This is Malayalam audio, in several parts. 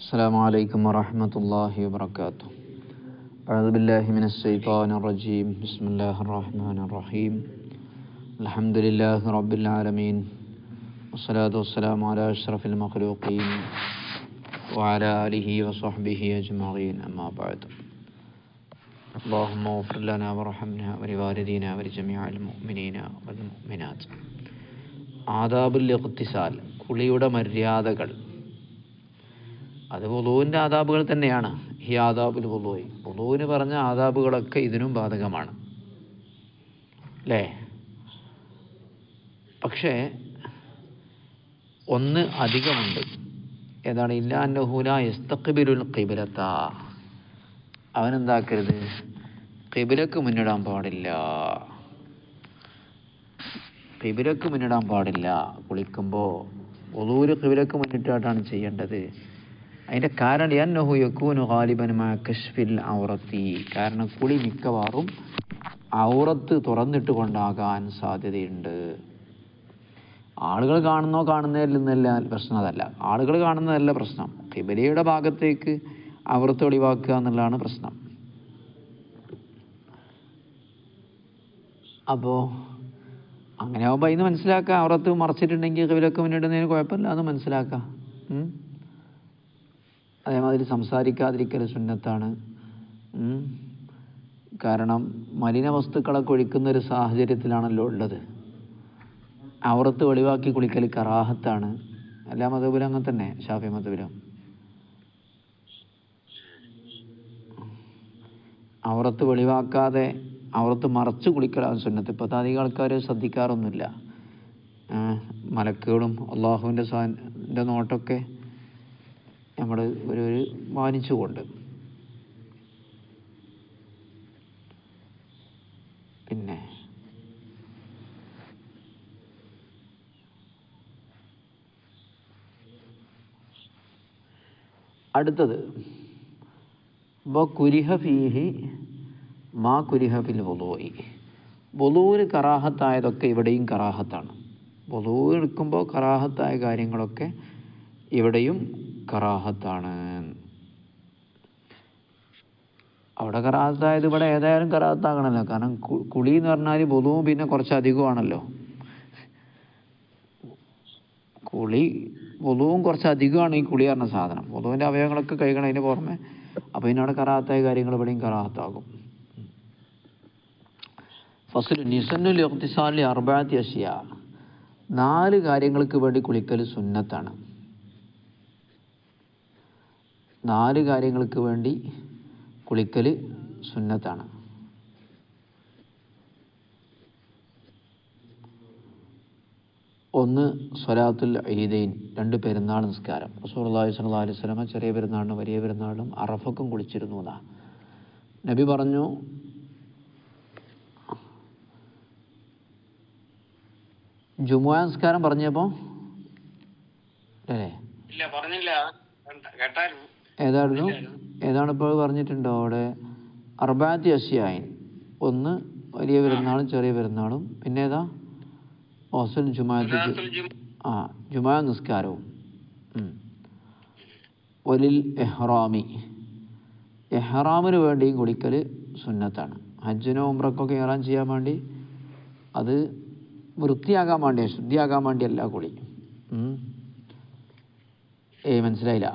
السلام عليكم ورحمة الله وبركاته. أعوذ بالله من الشيطان الرجيم. بسم الله الرحمن الرحيم. الحمد لله رب العالمين، والصلاة والسلام على أشرف المخلوقين وعلى آله وصحبه أجمعين. أما بعد. اللهم اغفر لنا وارحمنا ولوالدينا ولجميع المؤمنين والمؤمنات. ആദാബുൽ ഇഖ്തിസാൽ, കുളിയുടെ മര്യാദകൾ. അത് വുളൂവിൻ്റെ ആദാബുകൾ തന്നെയാണ്. ഈ ആദാബുൽ വുളൂഇ, വുളൂവിന് പറഞ്ഞ ആദാബുകളൊക്കെ ഇതിനും ബാധകമാണ്, അല്ലേ? പക്ഷേ ഒന്ന് അധികമുണ്ട്. ഏതാണ്? ഇല്ലാ അന്നഹു ലാ യസ്തഖ്ബിലുൽ ഖിബ്ലത. അവനെന്താക്കരുത്? ഖിബ്ലക്ക് മുന്നിടാൻ പാടില്ല. ഖിബ്ലക്ക് മുന്നിടാൻ പാടില്ല. കുളിക്കുമ്പോൾ വുളൂവിൽ ഖിബ്ലക്ക് മുന്നിട്ടായിട്ടാണ് ചെയ്യേണ്ടത്. അതിൻ്റെ കാരണം അന്നഹു യകൂനു ഗാലിബൻ മാ കശ്ഫിൽ ഔറത്തി. കാരണം കുളി മിക്കവാറും ഔറത്ത് തുറന്നിട്ട് കൊണ്ടാകാൻ സാധ്യതയുണ്ട്. ആളുകൾ കാണുന്നതിൽ പ്രശ്നം അതല്ല. ആളുകൾ കാണുന്നതല്ല പ്രശ്നം. ഖിബലയുടെ ഭാഗത്തേക്ക് ഔറത്ത് ഒഴിവാക്കുക എന്നുള്ളതാണ് പ്രശ്നം. അപ്പോൾ അങ്ങനെ ആകുമ്പോൾ അതിന് മനസ്സിലാക്കാം, ഔറത്ത് മറച്ചിട്ടുണ്ടെങ്കിൽ ഖിബലക്ക് മുന്നിടുന്നതിന് കുഴപ്പമില്ല എന്ന് മനസ്സിലാക്കാം. അതേമാതിരി സംസാരിക്കാതിരിക്കൽ സുന്നത്താണ്. കാരണം മലിന വസ്തുക്കളൊക്കെ ഒഴിക്കുന്നൊരു സാഹചര്യത്തിലാണല്ലോ ഉള്ളത്. ഔറത്ത് വെളിവാക്കി കുളിക്കൽ കറാഹത്താണ്. എല്ലാ മതബിലും അങ്ങനെ തന്നെ, ശാഫി മതബിലും. ഔറത്ത് വെളിവാക്കാതെ ഔറത്ത് മറച്ച് കുളിക്കലാണ് സുന്നത്ത്. ഇപ്പോഴത്തെ അധികം ആൾക്കാർ ശ്രദ്ധിക്കാറൊന്നുമില്ല. മലക്കുകളും അള്ളാഹുവിൻ്റെ നോട്ടൊക്കെ നമ്മൾ ഒരു മാനിച്ചുകൊണ്ട്. പിന്നെ അടുത്തത് കുരിഹ ഫീഹി മാ കുരിഹ ഫിൽ വുളൂഇ. വുളൂവിന് കറാഹത്തായതൊക്കെ ഇവിടെയും കറാഹത്താണ്. വുളൂ എടുക്കുമ്പോൾ കറാഹത്തായ കാര്യങ്ങളൊക്കെ ഇവിടെയും കറാഹത്താണ്. അവിടെ കറാഹത്തായത് ഇവിടെ ഏതായാലും കറാഹത്താകണമല്ലോ. കാരണം കുളി എന്ന് പറഞ്ഞാൽ വുളൂവും പിന്നെ കുറച്ചധികമാണല്ലോ. വുളൂവും കുറച്ചധികമാണ് ഈ കുളി പറഞ്ഞ സാധനം. വുളൂവിൻ്റെ അവയവങ്ങളൊക്കെ കഴിക്കണതിന് പുറമെ. അപ്പോൾ ഇതിനവിടെ കറാഹത്തായ കാര്യങ്ങൾ ഇവിടെയും കറാഹത്താകും. ഫസ്ലു നിസന്നുൽ ഇഖ്തിസാലി അർബഅത്തി അശ്യാ. 4 കാര്യങ്ങൾക്ക് വേണ്ടി കുളിക്കൽ സുന്നത്താണ്. 4 കാര്യങ്ങൾക്ക് വേണ്ടി കുളിക്കൽ സുന്നത്താണ്. ഒന്ന് സ്വലാത്തുൽ ഈദൈൻ, 2 പെരുന്നാൾ നിസ്കാരം. റസൂലുള്ളാഹി സ്വല്ലല്ലാഹു അലൈഹി വസല്ലം ചെറിയ പെരുന്നാളിനും വലിയ പെരുന്നാളിനും അറഫക്കും കുളിച്ചിരുന്നു എന്നാണ് നബി പറഞ്ഞു. ജുമുഅ നിസ്കാരം പറഞ്ഞപ്പോൾ അല്ലേ? ഏതാണ് ഇപ്പോൾ പറഞ്ഞിട്ടുണ്ടോ അവിടെ? അർബഅത്തി അശ്യാഇൻ, ഒന്ന് വലിയ പെരുന്നാളും ചെറിയ പെരുന്നാളും, പിന്നെ ഏതാ? ജുമുഅ നിസ്കാരവും. വലിൽ ഇഹ്റാമി, ഇഹ്റാമിന് വേണ്ടിയും കുളിക്കൽ സുന്നത്താണ്. ഹജ്ജിനോ ഉംറക്കൊക്കെ ഇഹ്റാം ചെയ്യാൻ വേണ്ടി, അത് വൃത്തിയാകാൻ വേണ്ടി, ശുദ്ധിയാകാൻ വേണ്ടിയല്ല കുളി. മനസ്സിലായില്ല?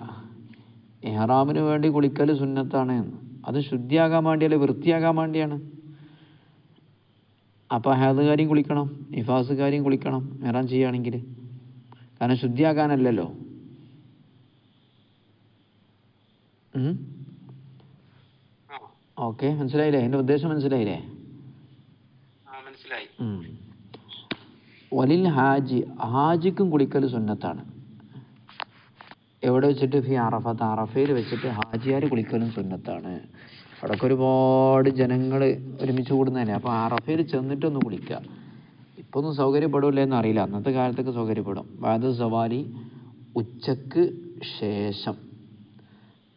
ഇഹ്റാമിന് വേണ്ടി കുളിക്കൽ സുന്നത്താണ്. അത് ശുദ്ധിയാകാൻ വേണ്ടിയല്ല, വൃത്തിയാകാൻ വേണ്ടിയാണ്. അപ്പോൾ ഹേദുകാരിയും കുളിക്കണം, നിഫാസുകാരിയും കുളിക്കണം ഇഹ്റാം ചെയ്യുകയാണെങ്കിൽ. കാരണം ശുദ്ധിയാകാനല്ലല്ലോ. ഓക്കെ, മനസ്സിലായില്ലേ? എൻ്റെ ഉദ്ദേശം മനസ്സിലായില്ലേ? വലിൽ ഹാജി, ഹാജിക്കും കുളിക്കൽ സുന്നത്താണ്. എവിടെ വെച്ചിട്ട്? ഫി അറഫത്ത്, അറഫയിൽ വെച്ചിട്ട് ഹാജിയാർ കുളിക്കലും സുന്നത്താണ്. അവിടെയൊക്കെ ഒരുപാട് ജനങ്ങൾ ഒരുമിച്ച് കൂടുന്നതല്ലേ. അപ്പോൾ അറഫയിൽ ചെന്നിട്ടൊന്ന് കുളിക്കുക. ഇപ്പോൾ ഒന്നും സൗകര്യപ്പെടില്ലെന്ന് അറിയില്ല, അന്നത്തെ കാലത്തൊക്കെ സൗകര്യപ്പെടും. ബാദ സവാലി, ഉച്ചക്ക് ശേഷം.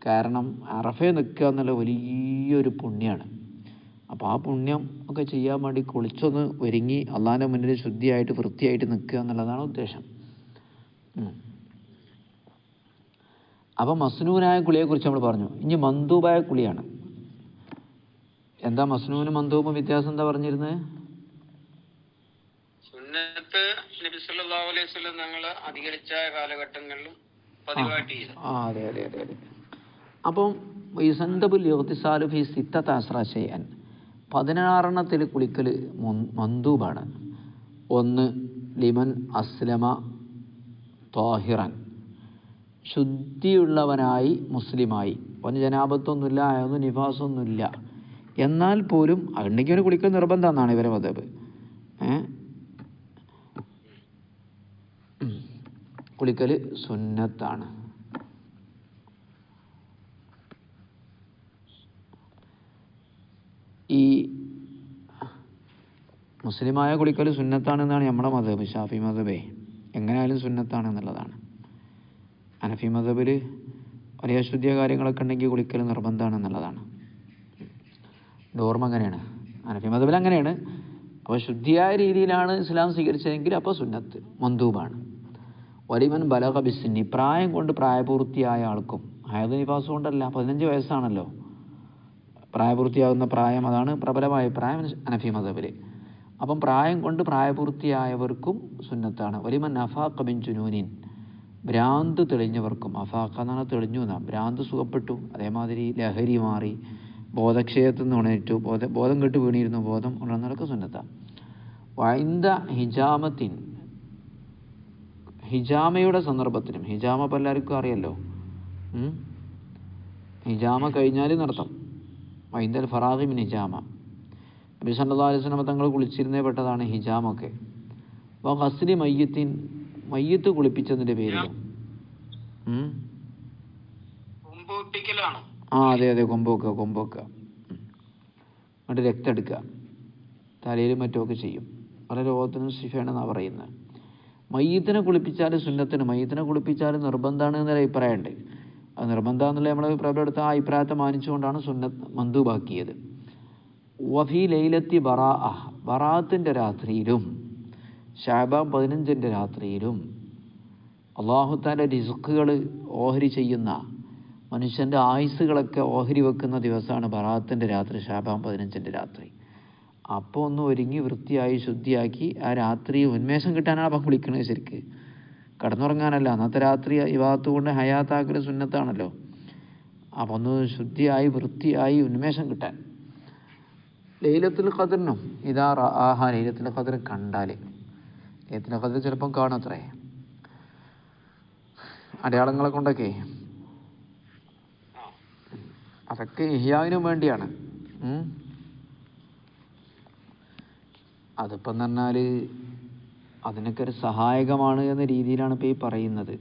കാരണം അറഫയിൽ നിൽക്കുക എന്നുള്ള വലിയൊരു പുണ്യമാണ്. അപ്പോൾ ആ പുണ്യം ഒക്കെ ചെയ്യാൻ വേണ്ടി കുളിച്ചൊന്ന് ഒരുങ്ങി അള്ളാഹിൻ്റെ മുന്നിൽ ശുദ്ധിയായിട്ട് വൃത്തിയായിട്ട് നിൽക്കുക എന്നുള്ളതാണ് ഉദ്ദേശം. അപ്പം മസ്നൂനായ കുളിയെക്കുറിച്ച് നമ്മൾ പറഞ്ഞു. ഇനി മന്ദൂബായ കുളിയാണ്. എന്താ മസ്നൂനും മന്ദൂബും വ്യത്യാസം എന്താ പറഞ്ഞിരുന്നത്? സുന്നത്ത് നബി സല്ലല്ലാഹു അലൈഹി വസല്ലം ഞങ്ങൾ അധികരിച്ച കാലഘട്ടങ്ങളിലും പതിവായിട്ട് ചെയ്തു. അതെ അതെ അതെ അതെ. അപ്പം യുസന്തബുൽ ഇഗ്തിസാലു ഫീ സിത്തത അസ്റ ശൈഅൻ, 16 കുളിക്കൽ മന്ദൂബാണ്. ഒന്ന് ലിമൻ അസ്ലമ ത്വാഹിറൻ, ശുദ്ധിയുള്ളവനായി മുസ്ലിമായി, അവന് ജനാബത്തൊന്നുമില്ല, അയാൾക്ക് നിഫാസൊന്നുമില്ല, എന്നാൽ പോലും ഉണ്ടെങ്കിൽ അവന് കുളിക്കൽ നിർബന്ധമെന്നാണ് ഇവരെ മതബ്. കുളിക്കൽ സുന്നത്താണ്. ഈ മുസ്ലിമായ കുളിക്കൽ സുന്നത്താണെന്നാണ് നമ്മുടെ മതബ്, ഷാഫി മതബേ. എങ്ങനെയായാലും സുന്നത്താണെന്നുള്ളതാണ്. ഹനഫി മതബിൽ വലിയ അശുദ്ധിയ കാര്യങ്ങളൊക്കെ ഉണ്ടെങ്കിൽ കുളിക്കൽ നിർബന്ധമാണെന്നുള്ളതാണ്. ഓർമ്മ അങ്ങനെയാണ്, ഹനഫി മതബിൽ അങ്ങനെയാണ്. അപ്പോൾ ശുദ്ധിയായ രീതിയിലാണ് ഇസ്ലാം സ്വീകരിച്ചതെങ്കിൽ അപ്പോൾ സുന്നത്ത് മന്ദൂബാണ്. വലിമൻ ബലഗ ബിസ്സിന്നി, പ്രായം കൊണ്ട് പ്രായപൂർത്തിയായ ആൾക്കും, ഹയദ് നിഫാസ് കൊണ്ടല്ല, 15 വയസ്സാണല്ലോ പ്രായപൂർത്തിയാകുന്ന പ്രായം, അതാണ് പ്രബലമായ പ്രായം ഹനഫി മതബിൽ. അപ്പം പ്രായം കൊണ്ട് പ്രായപൂർത്തിയായവർക്കും സുന്നത്താണ്. വലിമൻ അഫാഖ ബിൻ ജുനൂനിൻ, ഭ്രാന്ത് തെളിഞ്ഞവർക്കും, അഫാഖ എന്നാണ് തെളിഞ്ഞു എന്നാ, ഭ്രാന്ത് സുഖപ്പെട്ടു, അതേമാതിരി ലഹരി മാറി, ബോധക്ഷയത്തിൽ നിന്ന് ഉണർത്തു, ബോധം കെട്ട് വീണിരുന്നു, ബോധം ഉണർന്നതൊക്കെ സുന്നത്താണ്. വൈന്ദ ഹിജാമത്തിൻ, ഹിജാമയുടെ സന്ദർഭത്തിനും, ഹിജാമ ഇപ്പം എല്ലാവർക്കും അറിയല്ലോ, ഹിജാമ കഴിഞ്ഞാൽ നടത്തം. വൈന്ദൽ ഫറാഖി മിൻ ഹിജാമ, നബി സല്ലല്ലാഹു അലൈഹി വസല്ലം തങ്ങൾ കുളിച്ചിരുന്നേ പെട്ടതാണ് ഹിജാമൊക്കെ. അപ്പോൾ ഖസ്ലി മയ്യത്തിൻ, മയ്യത്ത് കുളിപ്പിച്ചതിൻ്റെ പേരിലും. അതെ അതെ, കൊമ്പ് വെക്കുക, എന്നിട്ട് രക്തം എടുക്കുക, തലയിലും മറ്റുമൊക്കെ ചെയ്യും. പല രോഗത്തിനും ശിഫയാണെന്നാണ് പറയുന്നത്. മയ്യത്തിനെ കുളിപ്പിച്ചാൽ സുന്നത്തിന്, മയ്യത്തിനെ കുളിപ്പിച്ചാൽ നിർബന്ധമാണ് എന്നൊരു അഭിപ്രായമുണ്ട്. അത് നിർബന്ധം എന്നുള്ള നമ്മൾ അഭിപ്രായം എടുത്ത ആ അഭിപ്രായത്തെ മാനിച്ചുകൊണ്ടാണ് സുന്നത്ത് മന്ദൂബാക്കിയത്. വഫി ലൈലത്തി ബറാഅത്തിൻ്റെ രാത്രിയിലും ശഅബാൻ 15 രാത്രിയിലും അല്ലാഹു തആല റിസ്ക്കുകൾ ഓഹരി ചെയ്യുന്ന, മനുഷ്യൻ്റെ ആയുസ്സുകളൊക്കെ ഓഹരി വെക്കുന്ന ദിവസമാണ് ബറാഅത്തിൻ്റെ രാത്രി, ശഅബാൻ 15 രാത്രി. അപ്പോൾ ഒന്ന് ഒരുങ്ങി വൃത്തിയായി ശുദ്ധിയാക്കി ആ രാത്രി ഉന്മേഷം കിട്ടാനാണ് അപ്പം കുളിക്കണത്. ശരിക്ക് കിടന്നുറങ്ങാനല്ല, അന്നത്തെ രാത്രി ഇബാദത്ത് കൊണ്ട് ഹയാത്താക്കൽ സുന്നത്താണല്ലോ. അപ്പം ഒന്ന് ശുദ്ധിയായി വൃത്തിയായി ഉന്മേഷം കിട്ടാൻ. ലൈലത്തുൽ ഖദ്റിനും ഇതാ റആഹ, ലൈലത്തുൽ ഖദ്ർ കണ്ടാൽ, ലൈലത്തുൽ ഖദ്ർ ചിലപ്പം കാണത്രേ അടയാളങ്ങളെ കൊണ്ടൊക്കെ, അതൊക്കെ ഇഹ്യാവിനും വേണ്ടിയാണ്. അതിപ്പം എന്ന് പറഞ്ഞാൽ അതിനൊക്കെ ഒരു സഹായകമാണ് എന്ന രീതിയിലാണ് ഇപ്പോൾ ഈ പറയുന്നത്.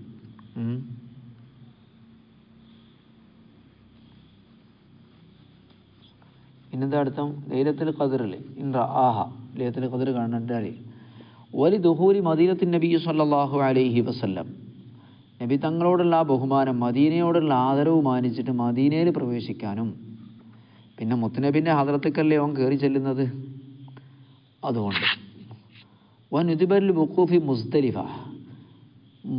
പിന്നെന്താ അടുത്ത ലൈലത്തുൽ ഖദ്റിൽ ഇൻ റആഹ, ലൈലത്തുൽ ഖദ്ർ കണ്ടാൽ വലി ദുഹൂരി മദീനത്തിൻ നബി സല്ലല്ലാഹു അലൈഹി വസല്ലം, നബി തങ്ങളോടുള്ള ആ ബഹുമാനം, മദീനയോടുള്ള ആദരവ് മാനിച്ചിട്ട് മദീനയിൽ പ്രവേശിക്കാനും, പിന്നെ മുത്തുനബിൻ്റെ ഹദ്റത്തിക്കല്ലേ അവൻ കയറി ചെല്ലുന്നത്, അതുകൊണ്ട്. വനുദിബൽ വുഖൂഫി മുസ്ദലിഫ,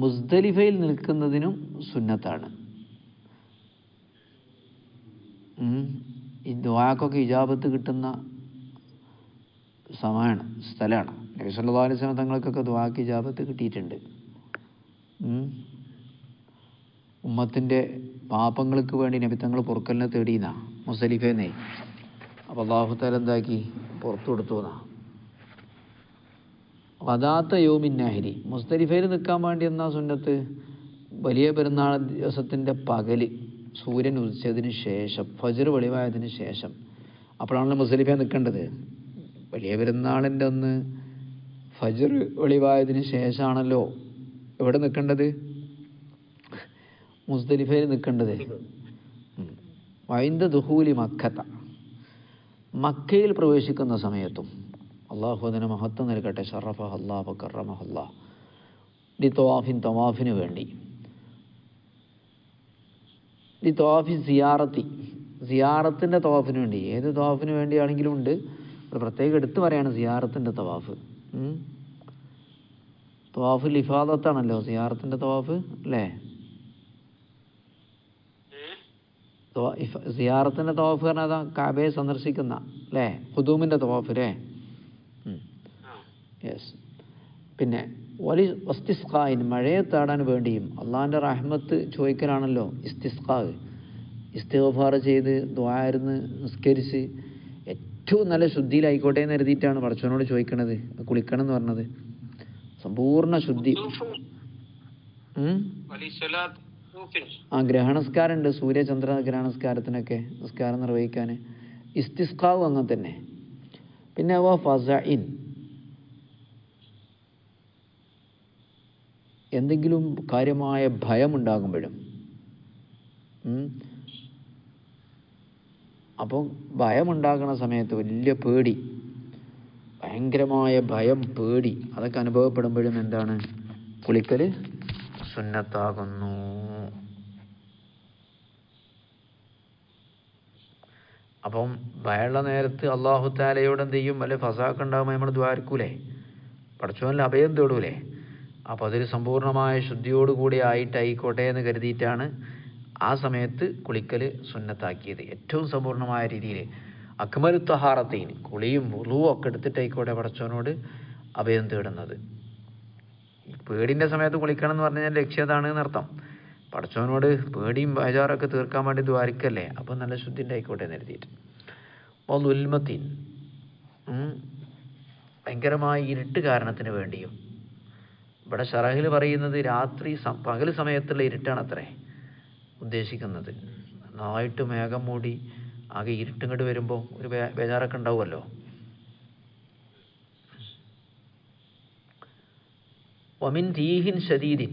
മുസ്ദലിഫയിൽ നിൽക്കുന്നതിനും സുന്നത്താണ്. ഈ ദുആക്കൊക്കെ ഇജാബത്ത് കിട്ടുന്ന സമയമാണ്, സ്ഥലമാണ്. നബി സല്ലല്ലാഹു അലൈഹി വസല്ലം തങ്ങൾക്കൊക്കെ ദുആക്ക് ഇജാബത്ത് കിട്ടിയിട്ടുണ്ട്. ഉമ്മത്തിൻ്റെ പാപങ്ങൾക്ക് വേണ്ടി നബി തങ്ങൾ പൊറുക്കലിനെ തേടിയെന്നാ മുസ്ദലിഫേന്നേ. അപ്പോൾ അല്ലാഹു തആല എന്താക്കി, പുറത്തു കൊടുത്തു എന്നാ. വദാത്ത യൗമിൻ നഹരി, മുസ്ദലിഫയിൽ നിൽക്കാൻ വേണ്ടി എന്നാ സുന്നത്ത്, വലിയ പെരുന്നാൾ ദിവസത്തിൻ്റെ പകല് സൂര്യൻ ഉദിച്ചതിന് ശേഷം, ഫജ്ർ വെളിവായതിന് ശേഷം, അപ്പോഴാണല്ലോ മുസ്ദലിഫയിൽ നിൽക്കേണ്ടത്. വലിയ പെരുന്നാളിൻ്റെ അന്ന് ഫജ്ർ വെളിവായതിന് ശേഷമാണല്ലോ എവിടെ നിൽക്കേണ്ടത്, മുസ്ദലിഫയിൽ നിൽക്കേണ്ടത്. വൈന്ദ ദുഹൂലി മക്കത്ത, മക്കയിൽ പ്രവേശിക്കുന്ന സമയത്തും, അള്ളാഹു അതിന് മഹത്വം നൽകട്ടെ, ഷറഫഹ അല്ലാഹു കറമഹ അല്ലാഹ്, ലി തവാഫിൻ, തവാഫിന് വേണ്ടി, ലി തവാഫി സിയാറത്തി, സിയാറത്തിൻ്റെ തവാഫിന് വേണ്ടി. ഏത് തവാഫിന് വേണ്ടിയാണെങ്കിലും ഉണ്ട്, ഒരു പ്രത്യേകം എടുത്തു പറയാണ് സിയാറത്തിൻ്റെ തവാഫ്. തവാഫുൽ ഇഫാദത്താണല്ലോ സിയാറത്തിൻ്റെ തവാഫ്, അല്ലേ? സിയാറത്തിൻ്റെ തവാഫ് പറഞ്ഞാൽ അതാ കാബയെ സന്ദർശിക്കുന്ന അല്ലേ, ഖുദൂമിൻ്റെ തവാഫ് അല്ലേ. യെസ്. പിന്നെ വസ്തിസ്ഖായിൻ, മഴയെ തേടാൻ വേണ്ടിയും അള്ളാഹിൻ്റെ റഹ്മത്ത് ചോദിക്കലാണല്ലോ ഇസ്തിസ്ഖാ. ഇസ്തിഗ്ഫാർ ചെയ്ത് ദുആയിരുന്ന് നിസ്കരിച്ച് ഏറ്റവും നല്ല ശുദ്ധിയിലായിക്കോട്ടെ എന്ന് കരുതിയിട്ടാണ് പടച്ചവനോട് ചോദിക്കണത്, കുളിക്കണം എന്ന് പറഞ്ഞത്. സമ്പൂർണ്ണ ശുദ്ധി. ഗ്രഹണസ്കാരം ഉണ്ട്, സൂര്യചന്ദ്ര ഗ്രഹണസ്കാരത്തിനൊക്കെ നിസ്കാരം നിർവഹിക്കാൻ. ഇസ്തിസ്ഖാവും അങ്ങനെ തന്നെ. പിന്നെ ഫസഇൻ, എന്തെങ്കിലും കാര്യമായ ഭയമുണ്ടാകുമ്പോഴും. അപ്പോൾ ഭയമുണ്ടാകുന്ന സമയത്ത് വലിയ പേടി, ഭയങ്കരമായ ഭയം, പേടി, അതൊക്കെ അനുഭവപ്പെടുമ്പോഴും എന്താണ്, കുളിക്കൽ സുന്നത്താകുന്നു. അപ്പം ഭയമുള്ള നേരത്ത് അള്ളാഹു താലയോട് എന്ത് ചെയ്യും, വല്ല ഫസാഖ് ഉണ്ടാകുമ്പോൾ നമ്മൾ ദ്വാരക്കൂലേ, പടച്ചോനിൽ അഭയം തേടൂലേ. അപ്പോൾ അതിൽ സമ്പൂർണ്ണമായ ശുദ്ധിയോടുകൂടി ആയിട്ടായിക്കോട്ടെ എന്ന് കരുതിയിട്ടാണ് ആ സമയത്ത് കുളിക്കൽ സുന്നത്താക്കിയത്. ഏറ്റവും സമ്പൂർണ്ണമായ രീതിയിൽ അക്മലു തഹാറത്തീൻ, കുളിയും വുളുവും ഒക്കെ എടുത്തിട്ടായിക്കോട്ടെ പടച്ചോനോട് അഭയം തേടുന്നത്. പേടിൻ്റെ സമയത്ത് കുളിക്കണം എന്ന് പറഞ്ഞു കഴിഞ്ഞാൽ ലക്ഷ്യതാണ് എന്നർത്ഥം. പടച്ചോനോട് പേടിയും ബേജാറൊക്കെ തീർക്കാൻ വേണ്ടി ദ്വാരിക്കല്ലേ, അപ്പം നല്ല ശുദ്ധി ഉണ്ടായിക്കോട്ടെ എന്ന് കരുതിയിട്ട്. അപ്പോൾ ഉൽമത്തീൻ, ഭയങ്കരമായ ഇരുട്ട് കാരണത്തിന് വേണ്ടിയും. ഇവിടെ ഷറഹിൽ പറയുന്നത് രാത്രി പകൽ സമയത്തുള്ള ഇരുട്ടാണ് അത്രേ ഉദ്ദേശിക്കുന്നത്. നന്നായിട്ട് മേഘം മൂടി ആകെ ഇരുട്ടിങ്ങോട്ട് വരുമ്പോൾ ഒരു ബേജാറൊക്കെ ഉണ്ടാവുമല്ലോ. വമിൻ റീഹിൻ ശദീദിൻ,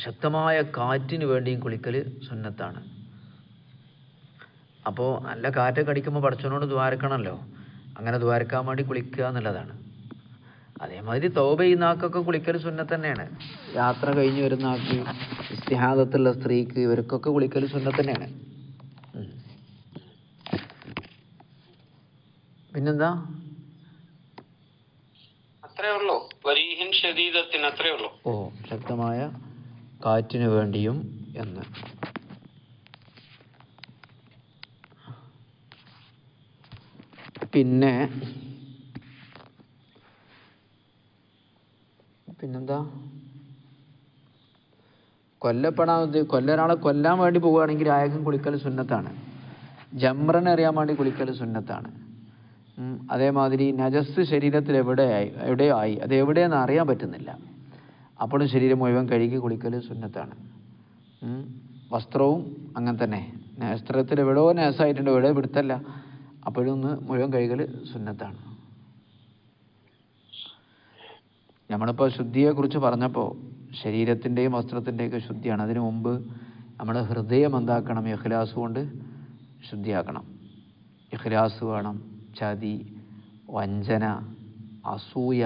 ശക്തമായ കാറ്റിന് വേണ്ടിയും കുളിക്കൽ സുന്നത്താണ്. അപ്പോൾ നല്ല കാറ്റൊക്കെ അടിക്കുമ്പോൾ പടച്ചവനോട് ദ്വാരക്കണമല്ലോ, അങ്ങനെ ദ്വാരക്കാൻ വേണ്ടി കുളിക്കുക എന്നുള്ളതാണ്. അതേമാതിരി തൗബ ചെയ്യുന്ന ആൾക്കൊക്കെ കുളിക്കൽ സുന്നത്ത് തന്നെയാണ്. യാത്ര കഴിഞ്ഞ് വരുന്ന ആൾക്ക്, ഇസ്തിഹാദത്തുള്ള സ്ത്രീക്ക്, ഇവർക്കൊക്കെ കുളിക്കൽ സുന്നത്ത് തന്നെയാണ്. പിന്നെന്താ, അത്രേ ഉള്ളൂ. വരീഹിൻ ശദീദത്തിന് അത്രേ ഉള്ളൂ. ഓ, ശക്തമായ കാറ്റിന് വേണ്ടിയും എന്ന്. പിന്നെന്താ, ഒരാളെ കൊല്ലാൻ വേണ്ടി പോവുകയാണെങ്കിൽ അയാൾക്കും കുളിക്കൽ സുന്നത്താണ്. ജംറനെ അറിയാൻ വേണ്ടി കുളിക്കൽ സുന്നത്താണ്. അതേമാതിരി നജസ് ശരീരത്തിൽ എവിടെയോ ആയി, അത് എവിടെയെന്ന് അറിയാൻ പറ്റുന്നില്ല, അപ്പോഴും ശരീരം മുഴുവൻ കഴുകി കുളിക്കൽ സുന്നത്താണ്. വസ്ത്രവും അങ്ങനെ തന്നെ, വസ്ത്രത്തിൽ എവിടെയോ നേസായിട്ടുണ്ട്, എവിടെയോ പിടുത്തല്ല, അപ്പോഴും ഒന്ന് മുഴുവൻ കഴുകൽ സുന്നത്താണ്. നമ്മളിപ്പോൾ ശുദ്ധിയെക്കുറിച്ച് പറഞ്ഞപ്പോൾ ശരീരത്തിൻ്റെയും വസ്ത്രത്തിൻ്റെയൊക്കെ ശുദ്ധിയാണ്. അതിനു മുമ്പ് നമ്മുടെ ഹൃദയം എന്താക്കണം, ഇഖ്ലാസ് കൊണ്ട് ശുദ്ധിയാക്കണം. ഇഖ്ലാസ് വേണം. ചതി, വഞ്ചന, അസൂയ,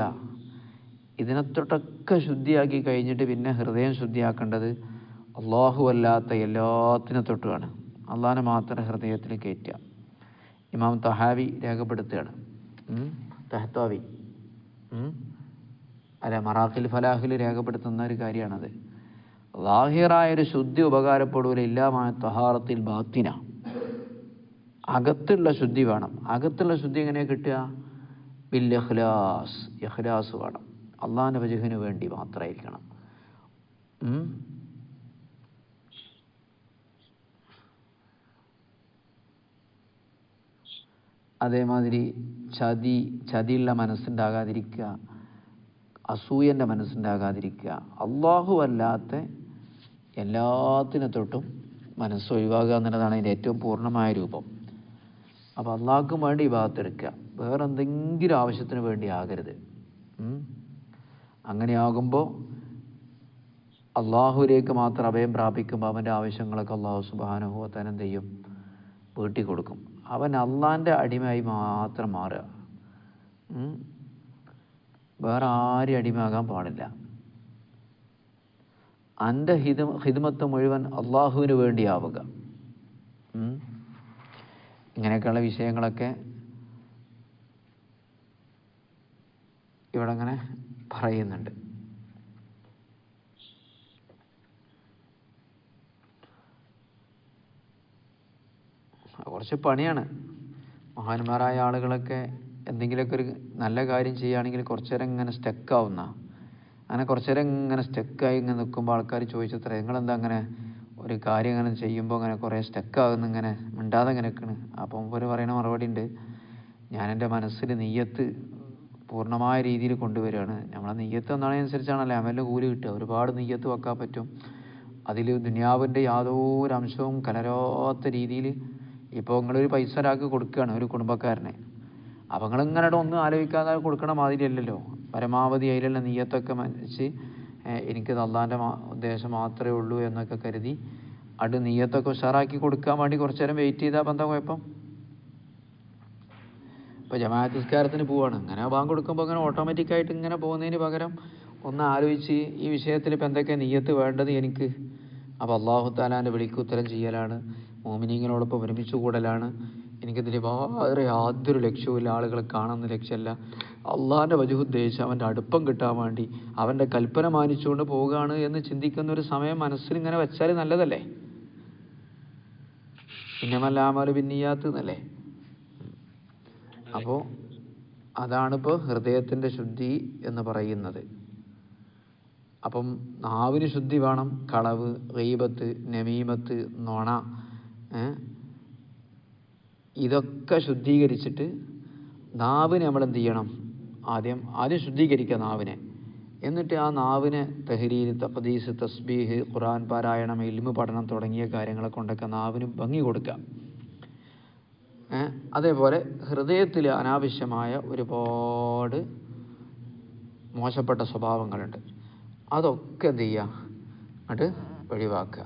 ഇതിനെത്തൊട്ടൊക്കെ ശുദ്ധിയാക്കി കഴിഞ്ഞിട്ട് പിന്നെ ഹൃദയം ശുദ്ധിയാക്കേണ്ടത് അള്ളാഹു അല്ലാത്ത എല്ലാത്തിനെ തൊട്ടുമാണ്. അള്ളാഹിനെ മാത്രം ഹൃദയത്തിൽ കയറ്റുക. ഇമാം തഹാവി രേഖപ്പെടുത്തുകയാണ്, തഹ്താവി മറാഖിൽ ഫലാഹിൽ രേഖപ്പെടുത്തുന്ന ഒരു കാര്യമാണത്. ലാഹിറായൊരു ശുദ്ധി ഉപകാരപ്പെടൂല ഇല്ലാമായ തഹാറത്തിൽ ബാത്തിന, അകത്തുള്ള ശുദ്ധി വേണം. അകത്തുള്ള ശുദ്ധി എങ്ങനെയാണ് കിട്ടുക? ബിൽ ഇഖ്ലാസ്, ഇഖ്ലാസ് വേണം. അള്ളാഹിൻ്റെ വജ്ഹിന് വേണ്ടി മാത്രമായിരിക്കണം. അതേമാതിരി ചതിയുള്ള മനസ്സുണ്ടാകാതിരിക്കുക, അസൂയൻ്റെ മനസ്സുണ്ടാകാതിരിക്കുക, അള്ളാഹു അല്ലാത്ത എല്ലാത്തിനെ തൊട്ടും മനസ്സൊഴിവാകുക എന്നുള്ളതാണ് അതിൻ്റെ ഏറ്റവും പൂർണ്ണമായ രൂപം. അപ്പോൾ അള്ളാഹ്ക്കും വേണ്ടി ഇബാദത്തെടുക്കുക, വേറെ എന്തെങ്കിലും ആവശ്യത്തിന് വേണ്ടി ആകരുത്. അങ്ങനെയാകുമ്പോൾ അള്ളാഹുവിലേക്ക് മാത്രം അഭയം പ്രാപിക്കുമ്പോൾ അവൻ്റെ ആവശ്യങ്ങളൊക്കെ അള്ളാഹു സുബ്ഹാനഹു വ തആല എന്ത് ചെയ്യും? വീട്ടി കൊടുക്കും. അവൻ അള്ളാഹിൻ്റെ അടിമയായി മാത്രം മാറുക, വേറെ ആരും അടിമയാകാൻ പാടില്ല. എൻ്റെ ഹിദ്മത്ത് മുഴുവൻ അള്ളാഹുവിന് വേണ്ടിയാവുക. ഇങ്ങനെയൊക്കെയുള്ള വിഷയങ്ങളൊക്കെ ഇവിടെ അങ്ങനെ പറയുന്നുണ്ട്. കുറച്ച് പണിയാണ്. മഹാന്മാരായ ആളുകളൊക്കെ എന്തെങ്കിലുമൊക്കെ ഒരു നല്ല കാര്യം ചെയ്യുകയാണെങ്കിൽ കുറച്ചു നേരം ഇങ്ങനെ സ്റ്റക്കാവുന്ന, അങ്ങനെ കുറച്ചു നേരം ഇങ്ങനെ സ്റ്റക്കായി ഇങ്ങനെ നിൽക്കുമ്പോൾ ആൾക്കാർ ചോദിച്ചത്ര നിങ്ങളെന്താ അങ്ങനെ ഒരു കാര്യം അങ്ങനെ ചെയ്യുമ്പോൾ അങ്ങനെ കുറേ സ്റ്റക്കാകുന്നു, ഇങ്ങനെ മിണ്ടാതെ ഇങ്ങനെ നിൽക്കണ്. അപ്പം ഒരു പറയുന്ന മറുപടി ഉണ്ട്, ഞാൻ എൻ്റെ മനസ്സിൽ നെയ്യത്ത് പൂർണ്ണമായ രീതിയിൽ കൊണ്ടുവരികയാണ്. നമ്മളെ നെയ്യത്ത് എന്നാണനുസരിച്ചാണല്ലോ അമലിന് കൂലി കിട്ടുക. ഒരുപാട് നെയ്യത്ത് വെക്കാൻ പറ്റും. അതിൽ ദുനിയാവിൻ്റെ യാതൊരു അംശവും കലരാത്ത രീതിയിൽ. ഇപ്പോൾ നിങ്ങളൊരു പൈസ ഒരാൾക്ക് കൊടുക്കുകയാണ്, ഒരു കുടുംബക്കാരനെ, അപ്പോൾ നിങ്ങളിങ്ങനെ ഒന്നും ആലോചിക്കാതെ കൊടുക്കണ മാതിരിയല്ലല്ലോ. പരമാവധി അതിലുള്ള നെയ്യത്തൊക്കെ മനസ്സിച്ച് എനിക്കത് അള്ളാൻ്റെ ഉദ്ദേശം മാത്രമേ ഉള്ളൂ എന്നൊക്കെ കരുതി അത് നെയ്യത്തൊക്കെ ഉഷാറാക്കി കൊടുക്കാൻ വേണ്ടി കുറച്ചു നേരം വെയിറ്റ് ചെയ്താൽ അപ്പം എന്താ കുഴപ്പം? ഇപ്പോൾ ജമാഅത്ത് നിസ്കാരത്തിന് പോവാണ്, അങ്ങനെ ബാങ്ക് കൊടുക്കുമ്പോൾ അങ്ങനെ ഓട്ടോമാറ്റിക്കായിട്ട് ഇങ്ങനെ പോകുന്നതിന് പകരം ഒന്ന് ആലോചിച്ച് ഈ വിഷയത്തിൽ ഇപ്പം എന്തൊക്കെയാണ് നെയ്യത്ത് വേണ്ടത് എനിക്ക്. അപ്പോൾ അള്ളാഹു താലാൻ്റെ വിളിക്ക് ഉത്തരം ചെയ്യലാണ്, മോമിനീങ്ങളോടൊപ്പം ഒരുമിച്ച് കൂടലാണ്. എനിക്കതിൽ വേറെ യാതൊരു ലക്ഷ്യവുമില്ല, ആളുകളെ കാണുന്ന ലക്ഷ്യമല്ല. അള്ളാഹിൻ്റെ വജഹ് ഉദ്ദേശിച്ച് അവൻ്റെ അടുപ്പം കിട്ടാൻ വേണ്ടി അവൻ്റെ കൽപ്പന മാനിച്ചുകൊണ്ട് പോവുകയാണ് എന്ന് ചിന്തിക്കുന്ന ഒരു സമയം മനസ്സിൽ ഇങ്ങനെ വെച്ചാൽ നല്ലതല്ലേ? ഇന്നമല്ലാമൽ ബിന്നിയാത്ത് എന്നല്ലേ? അപ്പോൾ അതാണിപ്പോൾ ഹൃദയത്തിൻ്റെ ശുദ്ധി എന്ന് പറയുന്നത്. അപ്പം നാവിന് ശുദ്ധി വേണം. കളവ്, ഗീബത്ത്, നമീമത്ത്, നുണ, ഇതൊക്കെ ശുദ്ധീകരിച്ചിട്ട് നാവിനെ നമ്മൾ എന്ത് ചെയ്യണം? ആദ്യം ശുദ്ധീകരിക്കുക നാവിനെ. എന്നിട്ട് ആ നാവിനെ തഹ്രീർ, തഖ്ദീസ്, തസ്ബീഹ്, ഖുർആൻ പാരായണം, ഇൽമ് പഠനം തുടങ്ങിയ കാര്യങ്ങളെ കൊണ്ടൊക്കെ നാവിന് ഭംഗി കൊടുക്കുക. അതേപോലെ ഹൃദയത്തിൽ അനാവശ്യമായ ഒരുപാട് മോശപ്പെട്ട സ്വഭാവങ്ങളുണ്ട്, അതൊക്കെ എന്ത് ചെയ്യുക? അത് ഒഴിവാക്കുക.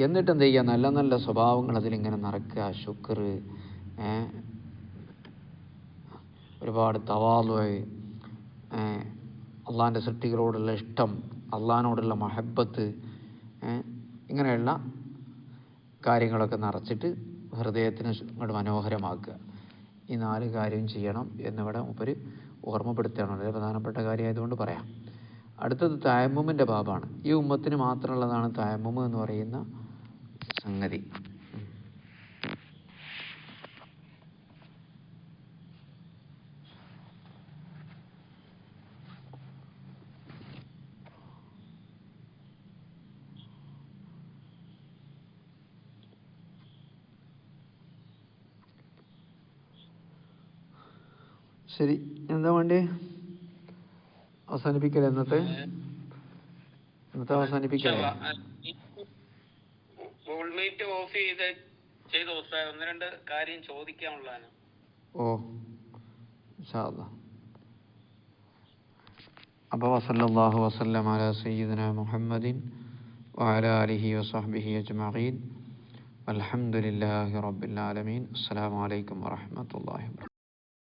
എന്നിട്ട് എന്ത് ചെയ്യുക? നല്ല നല്ല സ്വഭാവങ്ങൾ അതിലിങ്ങനെ നിറക്കുക. ശുക്ർ, ഒരുപാട് തവാളു, അള്ളാഹിൻ്റെ സൃഷ്ടികളോടുള്ള ഇഷ്ടം, അള്ളാഹിനോടുള്ള മഹബത്ത്, ഇങ്ങനെയുള്ള കാര്യങ്ങളൊക്കെ നിറച്ചിട്ട് ഹൃദയത്തിന് അങ്ങോട്ട് മനോഹരമാക്കുക. ഈ 4 കാര്യം ചെയ്യണം എന്നിവിടെ മൂപ്പര് ഓർമ്മപ്പെടുത്തുകയാണ്. വളരെ പ്രധാനപ്പെട്ട കാര്യമായതുകൊണ്ട് പറയാം. അടുത്തത് തയമ്മുമിൻ്റെ ബാബാണ്. ഈ ഉമ്മത്തിന് മാത്രമുള്ളതാണ് തയമ്മും എന്ന് പറയുന്ന സംഗതി. ശരി, എന്താ വേണ്ടേ? അവസാനിപ്പിക്കല്ലേ? ഇന്നത്തെ അവസാനിപ്പിക്കല്ലേ? ഗൂഗിൾ മീറ്റ് ഓഫ് ചെയ്ത് ഒന്ന് 2 കാര്യം ചോദിക്കാനുള്ളതാണ്. ഓ ഇൻഷാ അല്ലാഹ്. അപ്പോൾ വസല്ലല്ലാഹു വസല്ലം അലാ സയ്യിദിനാ മുഹമ്മദിൻ വഅലാ ആലിഹി വസഹ്ബിഹി അജ്മഈൻ. അൽഹംദുലില്ലാഹി റബ്ബിൽ ആലമീൻ. അസ്സലാമു അലൈക്കും വറഹ്മത്തുള്ളാഹി വബറകാതുഹു.